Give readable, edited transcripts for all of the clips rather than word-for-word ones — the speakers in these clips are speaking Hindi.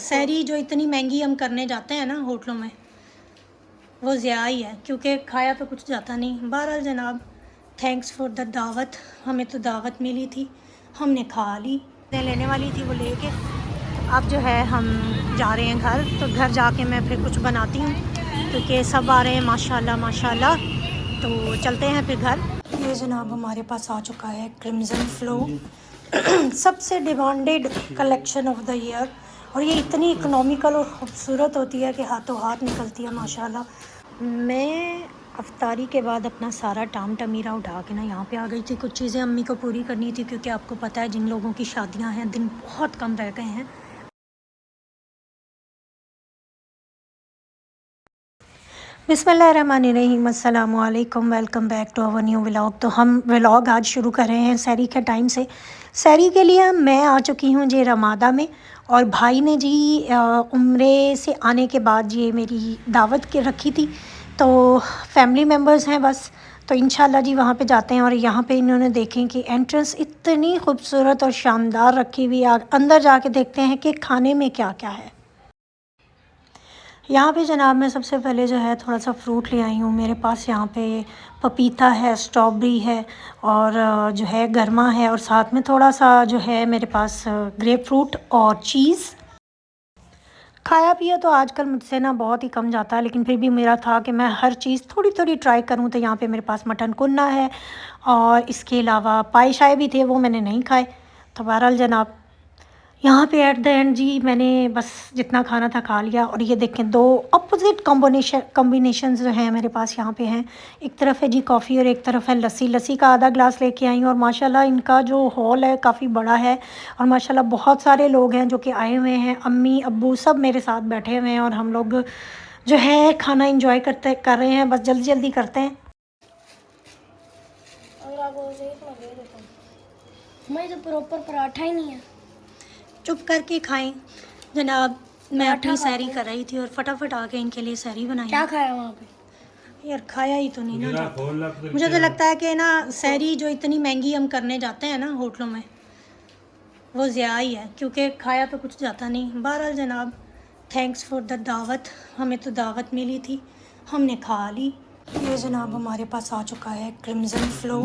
सहरी जो इतनी महंगी हम करने जाते हैं ना होटलों में, वो ज़्यादा ही है क्योंकि खाया तो कुछ जाता नहीं। बहरहाल जनाब, थैंक्स फॉर द दावत। हमें तो दावत मिली थी, हमने खा ली। लेने वाली थी वो लेके। अब जो है हम जा रहे हैं घर, तो घर जाके मैं फिर कुछ बनाती हूँ क्योंकि सब आ रहे हैं माशाल्लाह माशाल्लाह। तो चलते हैं फिर घर। ये जनाब हमारे पास आ चुका है क्रिम्ज़न फ़्लो, सबसे demanded collection of the year. और ये इतनी इकोनॉमिकल और ख़ूबसूरत होती है कि हाथों हाथ निकलती है माशाल्लाह। मैं अफ्तारी के बाद अपना सारा टाम टमीरा उठा के ना यहाँ पे आ गई थी। कुछ चीज़ें अम्मी को पूरी करनी थी क्योंकि आपको पता है जिन लोगों की शादियाँ हैं दिन बहुत कम रह गए हैं। बिस्मिल्लाहिर्रहमानिर्रहीम, अस्सलाम वालेकुम, welcome back to our new vlog. तो हम व्लॉग आज शुरू कर रहे हैं सहरी के टाइम से। सहरी के लिए मैं आ चुकी हूँ जी रमादा में, और भाई ने जी उम्रे से आने के बाद ये मेरी दावत के रखी थी। तो फैमिली मेम्बर्स हैं बस, तो इंशाल्लाह जी वहाँ पे जाते हैं। और यहाँ पे इन्होंने देखें कि एंट्रेंस इतनी खूबसूरत और शानदार रखी हुई है। अंदर जाके देखते हैं कि खाने में क्या क्या है। यहाँ पे जनाब मैं सबसे पहले जो है थोड़ा सा फ्रूट ले आई हूँ। मेरे पास यहाँ पे पपीता है, स्ट्रॉबेरी है, और जो है गरमा है, और साथ में थोड़ा सा जो है मेरे पास ग्रेप फ्रूट और चीज़। खाया पिया तो आजकल मुझसे ना बहुत ही कम जाता है, लेकिन फिर भी मेरा था कि मैं हर चीज़ थोड़ी थोड़ी ट्राई करूँ। तो यहाँ पे मेरे पास मटन कुन्ना है, और इसके अलावा पाए शाए भी थे, वो मैंने नहीं खाए। तो बहरहाल जनाब यहाँ पे एट द एंड जी मैंने बस जितना खाना था खा लिया। और ये देखें दो अपोजिट कॉम्बिनेशन जो हैं मेरे पास यहाँ पे हैं। एक तरफ है जी कॉफ़ी और एक तरफ है लस्सी। लस्सी का आधा ग्लास लेके आई हूँ, और माशाल्लाह इनका जो हॉल है काफ़ी बड़ा है, और माशाल्लाह बहुत सारे लोग हैं जो कि आए हुए हैं। अम्मी अब्बू सब मेरे साथ बैठे हुए हैं, और हम लोग जो है खाना इंजॉय कर रहे हैं। बस जल्दी जल्दी करते हैं। मैं तो प्रॉपर पराठा ही नहीं है। चुप करके खाएं जनाब। मैं अपनी सहरी कर रही थी और फटाफट आके इनके लिए सहरी बनाई। क्या खाया वहाँ पे? यार खाया ही तो नहीं ना जाता। मुझे तो लगता है कि ना सहरी जो इतनी महंगी हम करने जाते हैं ना होटलों में, वो ज़्यादा ही है क्योंकि खाया तो कुछ जाता नहीं। बहरहाल जनाब, थैंक्स फॉर द दावत। हमें तो दावत मिली थी, हमने खा ली। ये जनाब हमारे पास आ चुका है क्रिम्ज़न फ़्लो,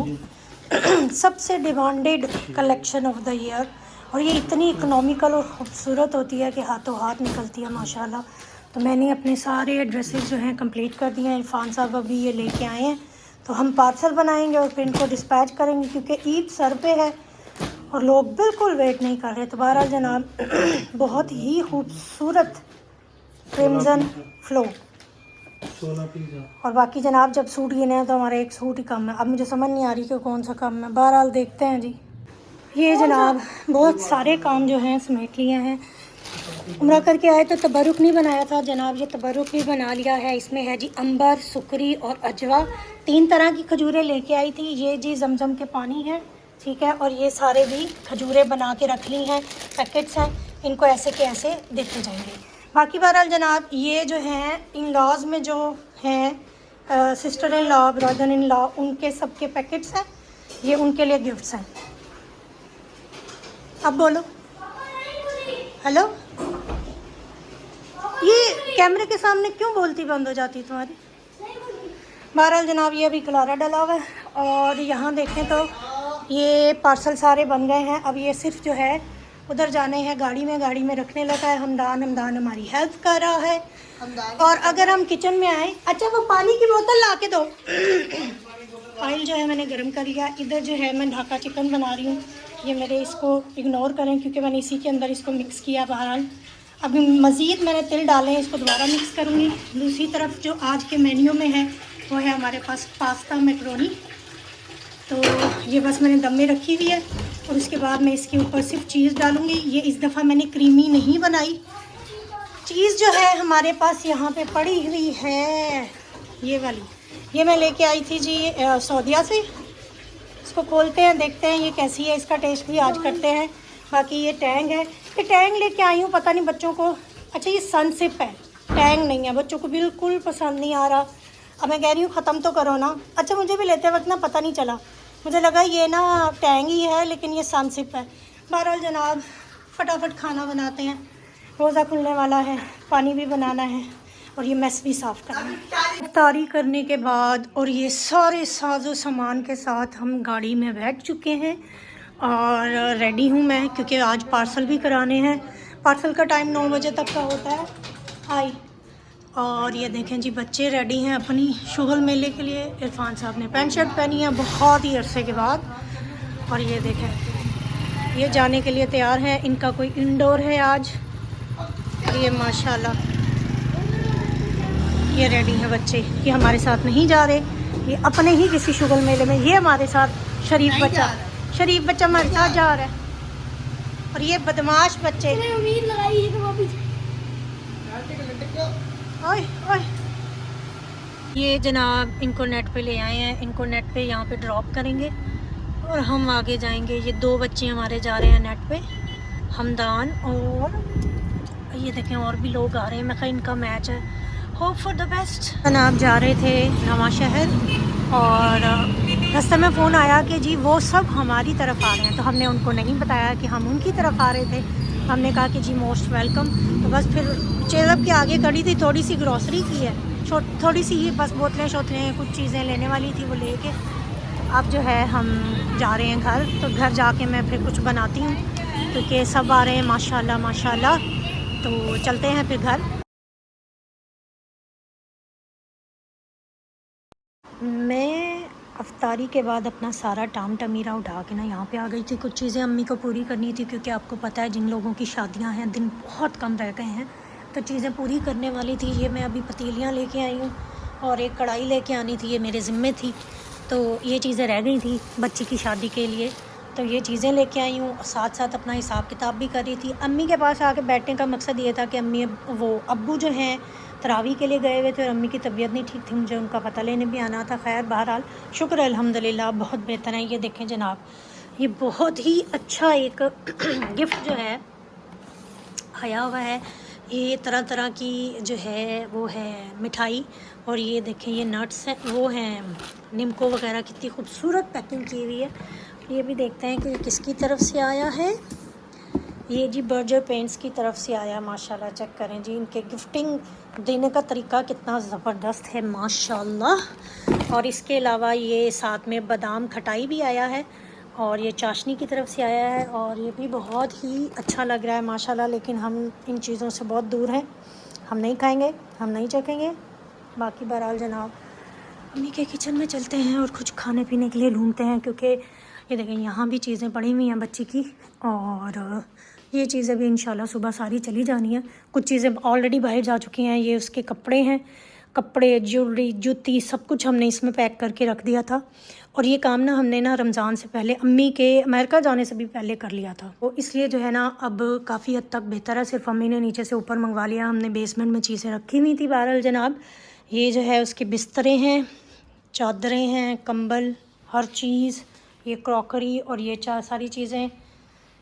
सबसे demanded collection of the year. और ये इतनी इकोनॉमिकल और ख़ूबसूरत होती है कि हाथों हाथ निकलती है माशाल्लाह। तो मैंने अपने सारे ड्रेसेस जो हैं कंप्लीट कर दिए हैं। इरफान साहब अभी ये लेके आए हैं, तो हम पार्सल बनाएंगे और फिर इनको डिस्पैच करेंगे क्योंकि ईद सर पे है और लोग बिल्कुल वेट नहीं कर रहे। तो बहरहाल जनाब बहुत ही खूबसूरत क्रिम्ज़न फ़्लो। और बाकी जनाब जब सूट गिने हैं तो हमारा एक सूट ही कम है। अब मुझे समझ नहीं आ रही कि कौन सा कम है। बहरहाल देखते हैं जी। ये जनाब बहुत सारे काम जो हैं समेट लिए हैं। उम्रा करके आए तो तबरुक नहीं बनाया था जनाब, ये तबरुक भी बना लिया है। इसमें है जी अंबर, सुकरी और अजवा। 3 तरह की खजूरें लेके आई थी। ये जी जमजम के पानी है, ठीक है। और ये सारे भी खजूरें बना के रख ली हैं, पैकेट्स हैं। इनको ऐसे के ऐसे देते जाएंगे। बाकी बहरहाल जनाब ये जो हैं इन लॉज में जो हैं sister in law, brother in law, उनके सबके पैकेट्स हैं। ये उनके लिए गिफ्ट्स हैं। अब बोलो हेलो। ये कैमरे के सामने क्यों बोलती बंद हो जाती तुम्हारी? बहरहाल जनाब ये अभी कलारा डला हुआ है। और यहाँ देखें तो ये पार्सल सारे बन गए हैं। अब ये सिर्फ जो है उधर जाने हैं गाड़ी में रखने लगा है। हमदान हमारी हेल्प कर रहा है। और अगर हम किचन में आए, अच्छा वो पानी की बोतल ला के दो। ऑयल जो है मैंने गर्म कर लिया। इधर जो है मैं ढाका चिकन बना रही हूँ। ये मेरे इसको इग्नोर करें क्योंकि मैंने इसी के अंदर इसको मिक्स किया। बहरहाल अभी मज़ीद मैंने तिल डाले हैं, इसको दोबारा मिक्स करूँगी। दूसरी तरफ जो आज के मेन्यू में है वो है हमारे पास पास्ता मैकरोनी। तो ये बस मैंने दम में रखी हुई है, और उसके बाद मैं इसके ऊपर सिर्फ चीज़ डालूँगी। ये इस दफ़ा मैंने क्रीमी नहीं बनाई। चीज़ जो है हमारे पास यहाँ पे पड़ी हुई है, ये वाली। ये मैं लेके आई थी जी सऊदीया से। इसको खोलते हैं, देखते हैं ये कैसी है। इसका टेस्ट भी आज करते हैं। बाकी ये टैंग है, ये टैंग लेके आई हूँ, पता नहीं बच्चों को। अच्छा ये सनसिप है, टैंग नहीं है। बच्चों को बिल्कुल पसंद नहीं आ रहा। अब मैं कह रही हूँ ख़त्म तो करो ना। अच्छा मुझे भी लेते वक्त ना पता नहीं चला, मुझे लगा ये ना टैंग ही है, लेकिन ये सनसिप है। बहरहाल जनाब फटाफट खाना बनाते हैं। रोज़ा खुलने वाला है, पानी भी बनाना है और ये मेस भी साफ़ करना है। इफ्तारी करने के बाद और ये सारे साजो सामान के साथ हम गाड़ी में बैठ चुके हैं और रेडी हूँ मैं, क्योंकि आज पार्सल भी कराने हैं। पार्सल का टाइम 9 बजे तक का होता है। हाय, और ये देखें जी, बच्चे रेडी हैं अपनी शुगल मेले के लिए। इरफान साहब ने पैंट शर्ट पहनी है बहुत ही अरसे के बाद, और ये देखें ये जाने के लिए तैयार हैं। इनका कोई इंडोर है आज। ये माशाल्लाह ये रेडी हैं बच्चे। ये हमारे साथ नहीं जा रहे, ये अपने ही किसी शुगल मेले में। ये हमारे साथ शरीफ बच्चा हमारे साथ जा रहा है, और ये बदमाश बच्चे। उम्मीद लगाई है कि वो भी ओए ओए, ये जनाब इनको नेट पे ले आए हैं, इनको नेट पे यहाँ पे ड्रॉप करेंगे और हम आगे जाएंगे। ये 2 बच्चे हमारे जा रहे हैं नेट पे, हमदान और ये देखें और भी लोग आ रहे हैं। मैं कहा इनका मैच है, होप फॉर द बेस्ट। जनाब जा रहे थे नवा शहर और रास्ते में फ़ोन आया कि जी वो सब हमारी तरफ आ रहे हैं, तो हमने उनको नहीं बताया कि हम उनकी तरफ आ रहे थे। हमने कहा कि जी मोस्ट वेलकम। तो बस फिर चेज़अप के आगे खड़ी थी, थोड़ी सी ग्रॉसरी की है, थोड़ी सी ही बस बोतलें शोतलें कुछ चीज़ें लेने वाली थी, वो लेके अब जो है हम जा रहे हैं घर। तो घर जाके मैं फिर कुछ बनाती हूँ, क्योंकि सब आ रहे हैं माशाल्लाह माशाल्लाह। तो चलते हैं फिर घर। मैं अफ्तारी के बाद अपना सारा टाम टमीरा उठा के ना यहाँ पे आ गई थी। कुछ चीज़ें अम्मी को पूरी करनी थी, क्योंकि आपको पता है जिन लोगों की शादियाँ हैं दिन बहुत कम रह गए हैं, तो चीज़ें पूरी करने वाली थी। ये मैं अभी पतीलियाँ लेके आई हूँ और एक कढ़ाई लेके आनी थी, ये मेरे ज़िम्मे थी। तो ये चीज़ें रह गई थी बच्ची की शादी के लिए, तो ये चीज़ें लेके आई हूँ। साथ साथ अपना हिसाब किताब भी कर रही थी। अम्मी के पास आके बैठने का मकसद ये था कि अम्मी वो अब्बू जो हैं तरावी के लिए गए हुए थे और अम्मी की तबीयत नहीं ठीक थी, मुझे उनका पता लेने भी आना था। खैर बहरहाल शुक्र अल्हम्दुलिल्लाह बहुत बेहतर है। ये देखें जनाब, ये बहुत ही अच्छा एक गिफ्ट जो है आया हुआ है। ये तरह तरह की जो है वो है मिठाई, और ये देखें ये नट्स हैं, वो हैं निम्को वगैरह। कितनी खूबसूरत पैकिंग की हुई है। ये भी देखते हैं कि किसकी तरफ से आया है। ये जी बर्जर पेंट्स की तरफ से आया माशाल्लाह। चेक करें जी, इनके गिफ्टिंग देने का तरीका कितना ज़बरदस्त है माशाल्लाह। और इसके अलावा ये साथ में बादाम खटाई भी आया है, और ये चाशनी की तरफ से आया है, और ये भी बहुत ही अच्छा लग रहा है माशाल्लाह। लेकिन हम इन चीज़ों से बहुत दूर हैं, हम नहीं खाएंगे, हम नहीं चखेंगे। बाकी बहरहाल जनाब अम्मी के किचन में चलते हैं और कुछ खाने पीने के लिए ढूंढते हैं, क्योंकि ये देखें यहाँ भी चीज़ें पड़ी हुई हैं बच्ची की, और ये चीज़ें भी इंशाल्लाह सुबह सारी चली जानी है। कुछ चीज़ें ऑलरेडी बाहर जा चुकी हैं। ये उसके कपड़े हैं, कपड़े ज्वेलरी जूती सब कुछ हमने इसमें पैक करके रख दिया था। और ये काम ना हमने ना रमज़ान से पहले अम्मी के अमेरिका जाने से भी पहले कर लिया था, तो इसलिए जो है ना अब काफ़ी हद तक बेहतर है। सिर्फ अम्मी ने नीचे से ऊपर मंगवा लिया, हमने बेसमेंट में चीज़ें रखी हुई थी। बहरहाल जनाब ये जो है उसके बिस्तरे हैं, चादरें हैं, कंबल, हर चीज़, ये क्रॉकरी और ये सारी चीज़ें,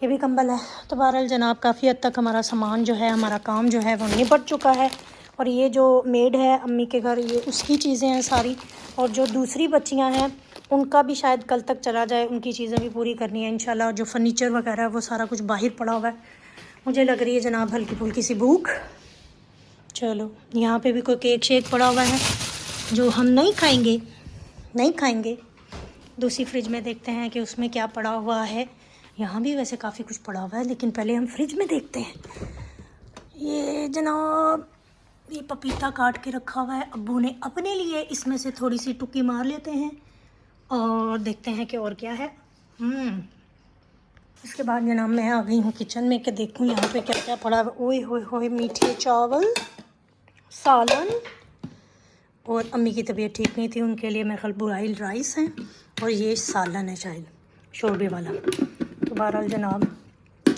ये भी कंबल है। तो बहरहाल जनाब काफ़ी हद तक हमारा सामान जो है, हमारा काम जो है वो निपट चुका है। और ये जो मेड है अम्मी के घर, ये उसकी चीज़ें हैं सारी, और जो दूसरी बच्चियां हैं उनका भी शायद कल तक चला जाए, उनकी चीज़ें भी पूरी करनी है इंशाल्लाह। जो फर्नीचर वगैरह है वो सारा कुछ बाहर पड़ा हुआ है। मुझे लग रही है जनाब हल्की फुल्की सी भूख। चलो यहाँ पे भी कोई केक शेक पड़ा हुआ है जो हम नहीं खाएंगे। दूसरी फ्रिज में देखते हैं कि उसमें क्या पड़ा हुआ है। यहाँ भी वैसे काफ़ी कुछ पड़ा हुआ है, लेकिन पहले हम फ्रिज में देखते हैं। ये जनाब ये पपीता काट के रखा हुआ है अब्बू ने अपने लिए, इसमें से थोड़ी सी टुक्की मार लेते हैं और देखते हैं कि और क्या है। इसके बाद जनाब मैं आ गई हूँ किचन में कि देखूँ यहाँ पे क्या क्या पड़ा है। ओए होए होए, मीठे चावल, सालन, और अम्मी की तबीयत ठीक नहीं थी, उनके लिए मेरे ख्याल बॉइल्ड राइस हैं, और ये सालन है शायद शोरबे वाला। तो बहरहाल जनाब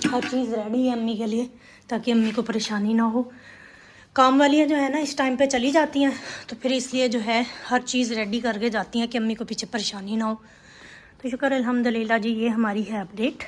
हर चीज़ रेडी है अम्मी के लिए, ताकि अम्मी को परेशानी ना हो। काम वालियाँ जो है ना इस टाइम पे चली जाती हैं, तो फिर इसलिए जो है हर चीज़ रेडी करके जाती हैं कि अम्मी को पीछे परेशानी ना हो। तो शुक्र अल्हम्दुलिल्लाह जी, ये हमारी है अपडेट।